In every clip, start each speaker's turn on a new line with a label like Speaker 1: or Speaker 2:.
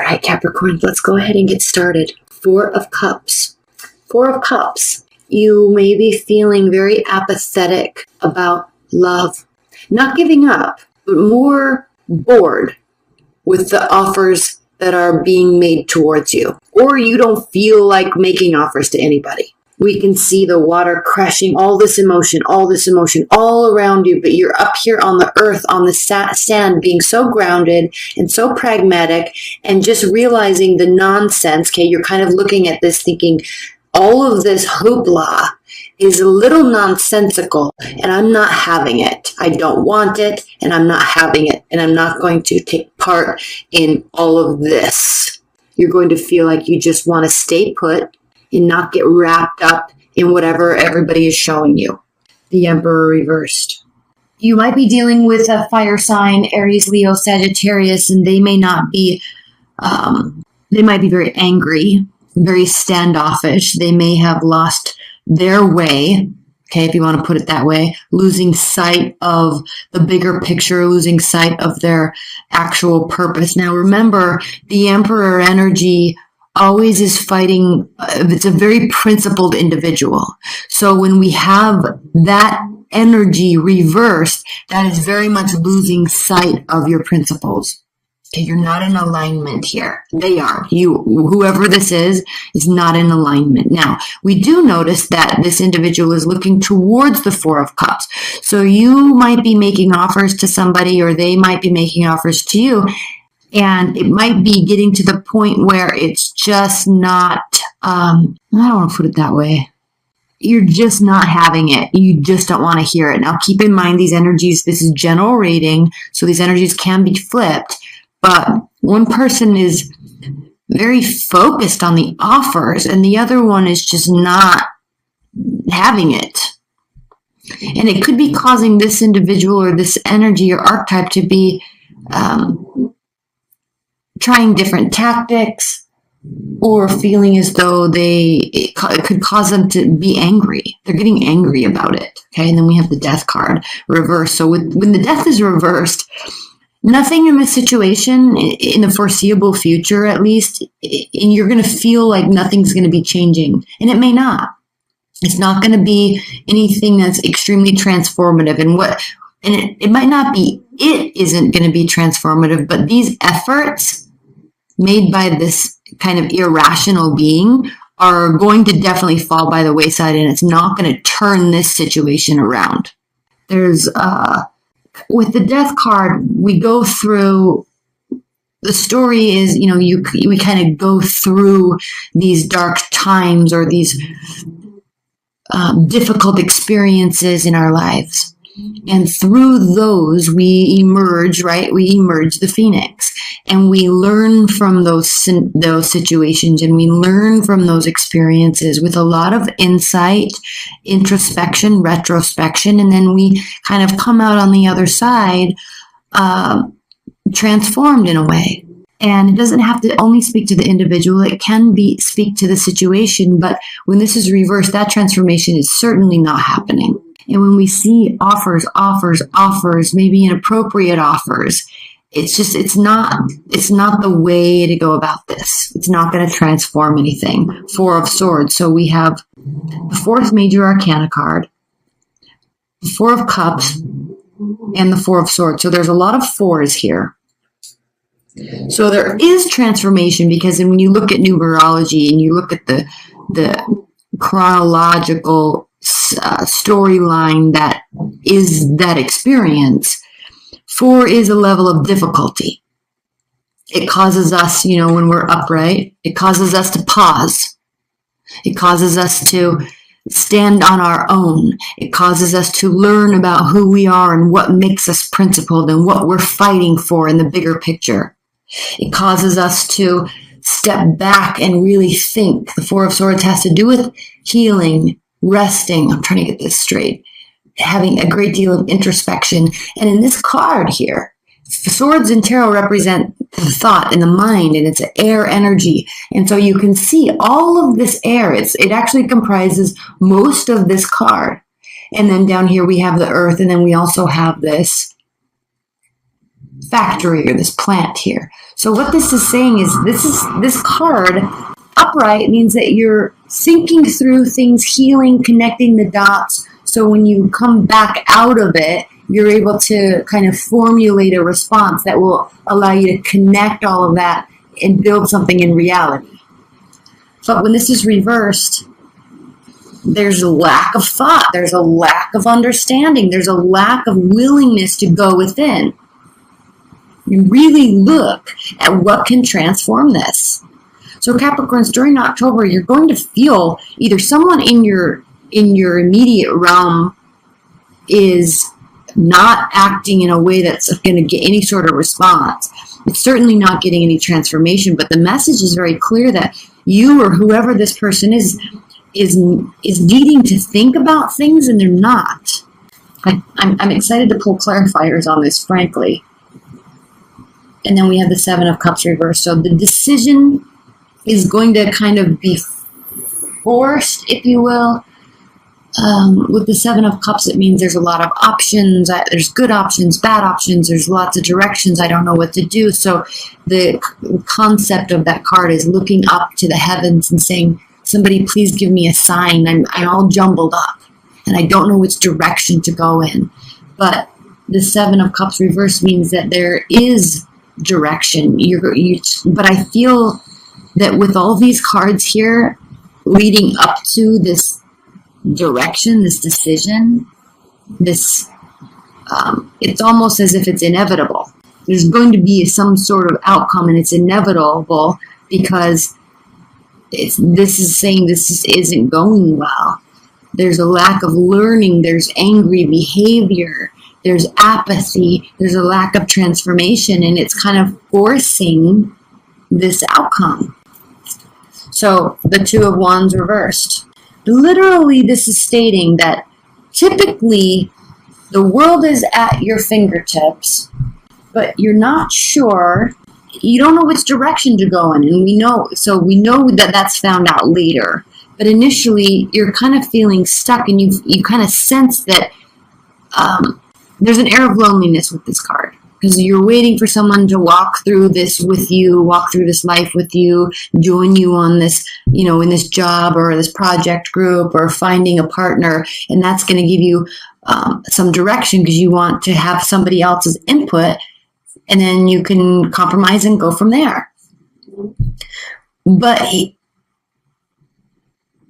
Speaker 1: right, Capricorn, let's go ahead and get started. Four of Cups. Four of Cups. You may be feeling very apathetic about love. Not giving up, but more bored with the offers that are being made towards you. Or you don't feel like making offers to anybody. We can see the water crashing, all this emotion all around you, but you're up here on the earth, on the sand, being so grounded and so pragmatic and just realizing the nonsense. Okay, you're kind of looking at this thinking, all of this hoopla is a little nonsensical and I'm not having it. I don't want it and I'm not having it and I'm not going to take part in all of this. You're going to feel like you just want to stay put and not get wrapped up in whatever everybody is showing you. The Emperor reversed. You might be dealing with a fire sign, Aries, Leo, Sagittarius, and they may not be, they might be very angry, very standoffish. They may have lost their way, okay, if you want to put it that way, losing sight of the bigger picture, losing sight of their actual purpose. Now remember, the Emperor energy always is fighting. It's a very principled individual. So when we have that energy reversed, that is very much losing sight of your principles. Okay, you're not in alignment here. They are. You, whoever this is not in alignment. Now, we do notice that this individual is looking towards the Four of Cups. So you might be making offers to somebody or they might be making offers to you. And it might be getting to the point where it's just not, I don't want to put it that way. You're just not having it. You just don't want to hear it. Now, keep in mind these energies, this is general rating, so these energies can be flipped. But one person is very focused on the offers and the other one is just not having it. And it could be causing this individual or this energy or archetype to be trying different tactics or feeling as though it could cause them to be angry. They're getting angry about it. Okay. And then we have the Death card reversed. So when the Death is reversed, nothing in this situation, in the foreseeable future at least, and you're going to feel like nothing's going to be changing. And it may not. It's not going to be anything that's extremely transformative. And it might not be, it isn't going to be transformative, but these efforts made by this kind of irrational being are going to definitely fall by the wayside, and it's not going to turn this situation around. There's, with the Death card, we go through, the story is, we kind of go through these dark times or these difficult experiences in our lives. And through those, we emerge, right? We emerge the Phoenix. And we learn from those situations and we learn from those experiences with a lot of insight, introspection, retrospection, and then we kind of come out on the other side transformed in a way. And it doesn't have to only speak to the individual. It can speak to the situation. But when this is reversed, that transformation is certainly not happening. And when we see offers, maybe inappropriate offers, it's not the way to go about this. It's not going to transform anything. Four of Swords. So we have the fourth major arcana card, the Four of Cups, and the Four of Swords. So there's a lot of fours here. So there is transformation because when you look at numerology and you look at the chronological storyline that is that experience, 4 is a level of difficulty. It causes us, when we're upright, it causes us to pause. It causes us to stand on our own. It causes us to learn about who we are and what makes us principled and what we're fighting for in the bigger picture. It causes us to step back and really think. The Four of Swords has to do with healing, resting. I'm trying to get this straight. Having a great deal of introspection. And in this card here, swords in tarot represent the thought and the mind, and it's an air energy. And so you can see all of this air. It actually comprises most of this card. And then down here we have the earth, and then we also have this factory or this plant here. So what this is saying is this card upright means that you're thinking through things, healing, connecting the dots. So when you come back out of it, you're able to kind of formulate a response that will allow you to connect all of that and build something in reality. But when this is reversed, there's a lack of thought, there's a lack of understanding, there's a lack of willingness to go within and really look at what can transform this. So Capricorns, during October, you're going to feel either someone in your immediate realm is not acting in a way that's going to get any sort of response. It's certainly not getting any transformation, but the message is very clear that you or whoever this person is needing to think about things, and they're not. I'm excited to pull clarifiers on this, frankly. And then we have the Seven of Cups reversed. So the decision is going to kind of be forced, if you will. With the Seven of Cups, it means there's a lot of options. There's good options, bad options. There's lots of directions. I don't know what to do. So the concept of that card is looking up to the heavens and saying, somebody please give me a sign. I'm all jumbled up and I don't know which direction to go in. But the Seven of Cups reversed means that there is direction. But I feel that with all these cards here leading up to this direction, this decision, this it's almost as if it's inevitable. There's going to be some sort of outcome, and it's inevitable because this is saying this isn't going well. There's a lack of learning. There's angry behavior. There's apathy. There's a lack of transformation, and it's kind of forcing this outcome. So the Two of Wands reversed. Literally, this is stating that typically the world is at your fingertips, but you're not sure. You don't know which direction to go in, and we know that that's found out later. But initially, you're kind of feeling stuck, and you kind of sense that there's an air of loneliness with this card, because you're waiting for someone to walk through this with you, walk through this life with you, join you on this, in this job or this project group, or finding a partner, and that's going to give you some direction because you want to have somebody else's input, and then you can compromise and go from there. But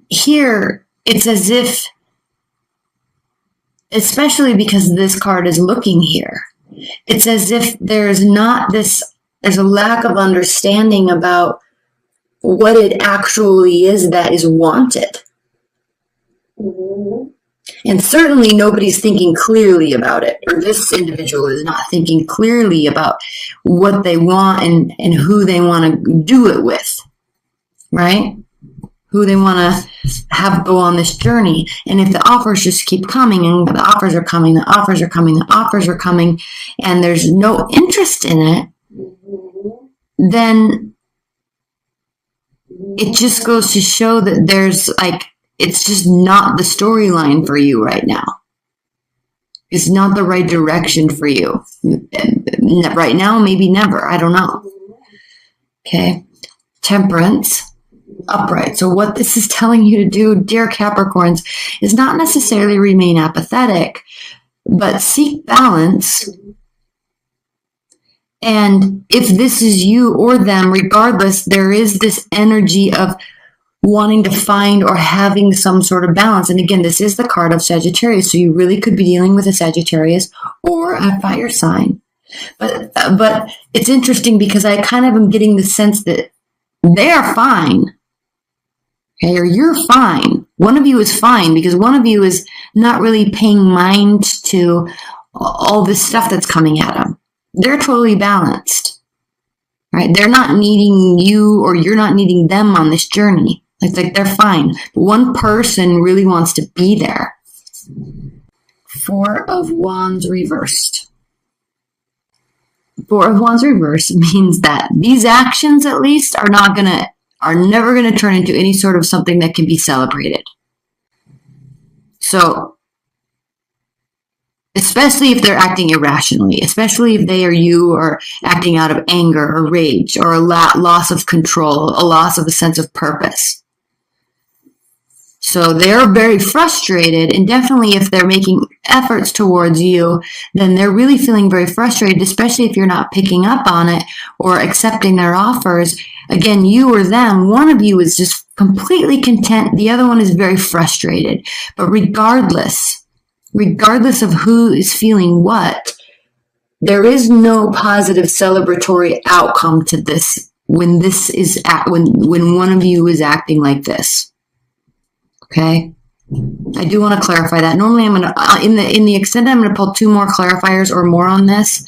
Speaker 1: here, it's as if, especially because this card is looking here, it's as if there's a lack of understanding about what it actually is that is wanted. Mm-hmm. And certainly nobody's thinking clearly about it, or this individual is not thinking clearly about what they want and who they want to do it with, right? Who they want to have go on this journey. And if the offers just keep coming, and the offers are coming, the offers are coming, the offers are coming, and there's no interest in it, then it just goes to show that it's just not the storyline for you right now. It's not the right direction for you. Right now, maybe never. I don't know. Okay. Temperance. Upright. So what this is telling you to do, dear Capricorns, is not necessarily remain apathetic, but seek balance. And if this is you or them, regardless, there is this energy of wanting to find or having some sort of balance. And again, this is the card of Sagittarius, so you really could be dealing with a Sagittarius or a fire sign. But it's interesting because I kind of am getting the sense that they are fine. Okay, or you're fine. One of you is fine because one of you is not really paying mind to all this stuff that's coming at them. They're totally balanced, right? They're not needing you, or you're not needing them on this journey. Like they're fine. But one person really wants to be there. Four of Wands reversed. Four of Wands reversed means that these actions, at least, are never going to turn into any sort of something that can be celebrated. So especially if they're acting irrationally, especially if they or you are acting out of anger or rage or a loss of control, a loss of a sense of purpose. So they're very frustrated, and definitely if they're making efforts towards you, then they're really feeling very frustrated, especially if you're not picking up on it or accepting their offers. Again, you or them, one of you is just completely content, the other one is very frustrated. But regardless of who is feeling what, there is no positive celebratory outcome to this when when one of you is acting like this. Okay? I do want to clarify that. Normally I'm going to, in the extended, I'm going to pull 2 more clarifiers or more on this.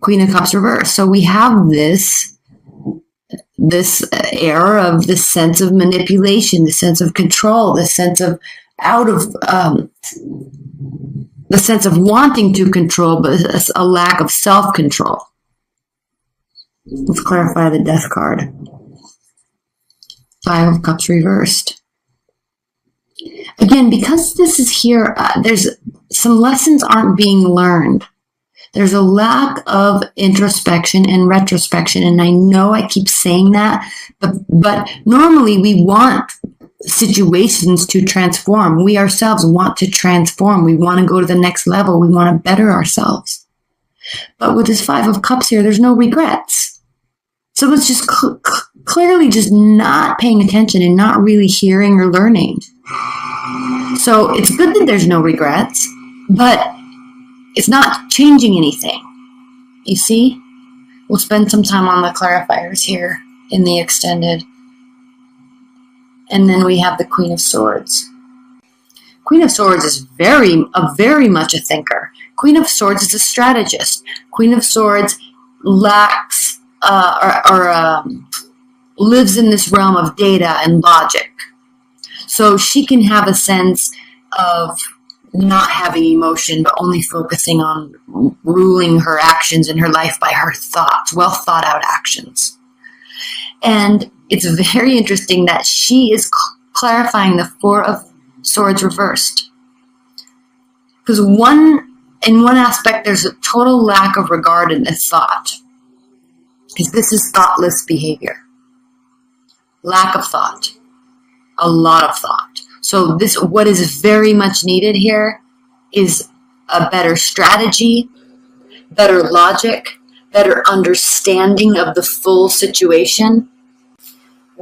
Speaker 1: Queen of Cups reverse. So we have this air of the sense of manipulation, the sense of control, the sense of the sense of wanting to control, but a lack of self-control. Let's clarify the Death card. 5 of Cups reversed. Again, because this is here, there's some lessons aren't being learned. There's a lack of introspection and retrospection, and I know I keep saying that, but normally we want situations to transform. We ourselves want to transform. We want to go to the next level. We want to better ourselves. But with this 5 of Cups here, there's no regrets. So it's just clearly just not paying attention and not really hearing or learning. So it's good that there's no regrets, but it's not changing anything. You see? We'll spend some time on the clarifiers here in the extended. And then we have the Queen of Swords. Queen of Swords is very much a thinker. Queen of Swords is a strategist. Queen of Swords lacks lives in this realm of data and logic. So she can have a sense of not having emotion, but only focusing on ruling her actions in her life by her thoughts, well thought out actions. And it's very interesting that she is clarifying the 4 of Swords reversed. Because in one aspect, there's a total lack of regard and thought. Because this is thoughtless behavior. Lack of thought. A lot of thought. So what is very much needed here is a better strategy, better logic, better understanding of the full situation.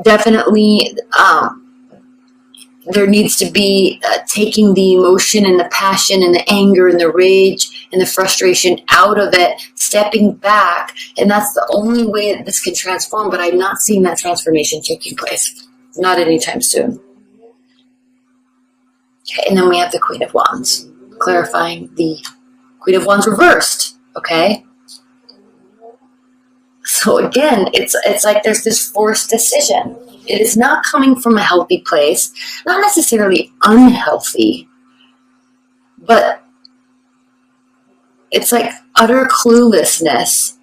Speaker 1: Definitely, there needs to be taking the emotion and the passion and the anger and the rage and the frustration out of it, stepping back, and that's the only way that this can transform, but I'm not seeing that transformation taking place. Not anytime soon. Okay, and then we have the Queen of Wands, clarifying the Queen of Wands reversed, okay? So again, it's like there's this forced decision. It is not coming from a healthy place, not necessarily unhealthy, but it's like utter cluelessness,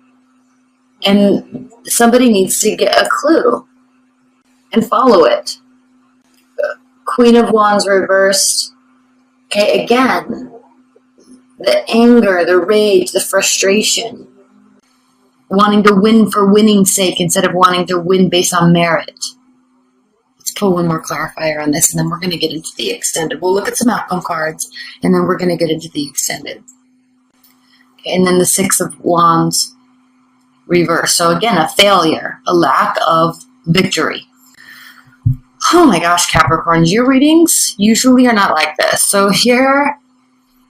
Speaker 1: and somebody needs to get a clue and follow it. Queen of Wands reversed. Okay, again, the anger, the rage, the frustration, wanting to win for winning's sake instead of wanting to win based on merit. Let's pull one more clarifier on this, and then we're going to get into the extended. We'll look at some outcome cards, and then we're going to get into the extended. Okay, and then the 6 of Wands reverse. So again, a failure, a lack of victory. Oh my gosh, Capricorns, your readings usually are not like this. So here,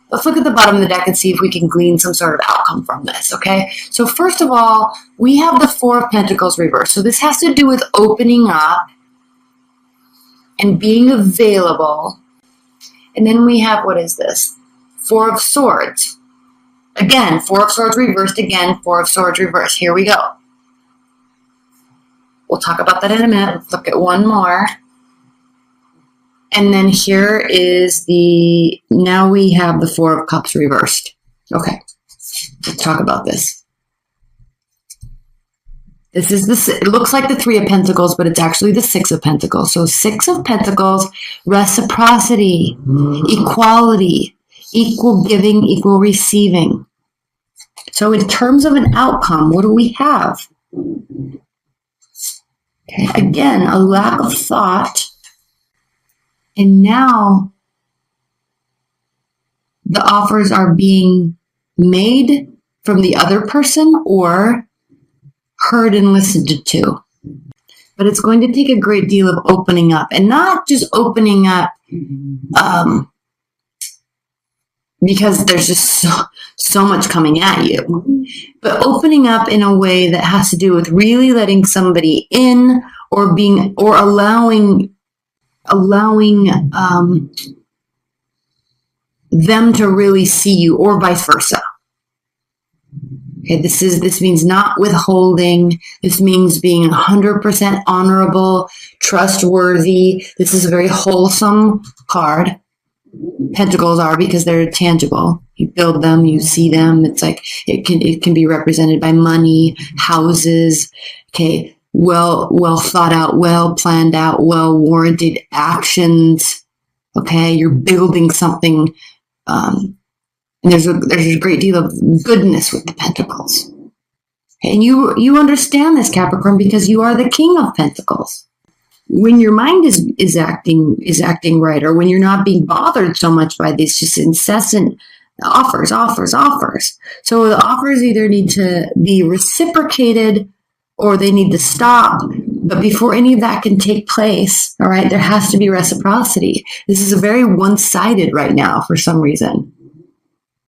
Speaker 1: let's look at the bottom of the deck and see if we can glean some sort of outcome from this, okay? So first of all, we have the 4 of Pentacles reversed. So this has to do with opening up and being available. And then we have, what is this? 4 of Swords. Again, 4 of Swords reversed again, 4 of Swords reversed. Here we go. We'll talk about that in a minute. Let's look at one more. And then here is now we have the 4 of Cups reversed. Okay, let's talk about this. It looks like the 3 of Pentacles, but it's actually the 6 of Pentacles. So 6 of Pentacles, reciprocity, equality. Equal giving, equal receiving. So in terms of an outcome, what do we have? Okay, again, a lack of thought. And now the offers are being made from the other person or heard and listened to. But it's going to take a great deal of opening up, and not just opening up because there's just so much coming at you, but opening up in a way that has to do with really letting somebody in, or allowing them to really see you, or vice versa. Okay, this means not withholding. This means being 100% honorable, trustworthy. This is a very wholesome card. Pentacles are, because they're tangible. You build them, you see them. It's like it can be represented by money, houses. Okay, well thought out, well planned out, well warranted actions. Okay, you're building something. And there's a great deal of goodness with the Pentacles. And you understand this, Capricorn, because you are the King of Pentacles. When your mind is acting right, or when you're not being bothered so much by these just incessant offers. So the offers either need to be reciprocated or they need to stop. But before any of that can take place, all right, there has to be reciprocity. This is a very one-sided right now for some reason.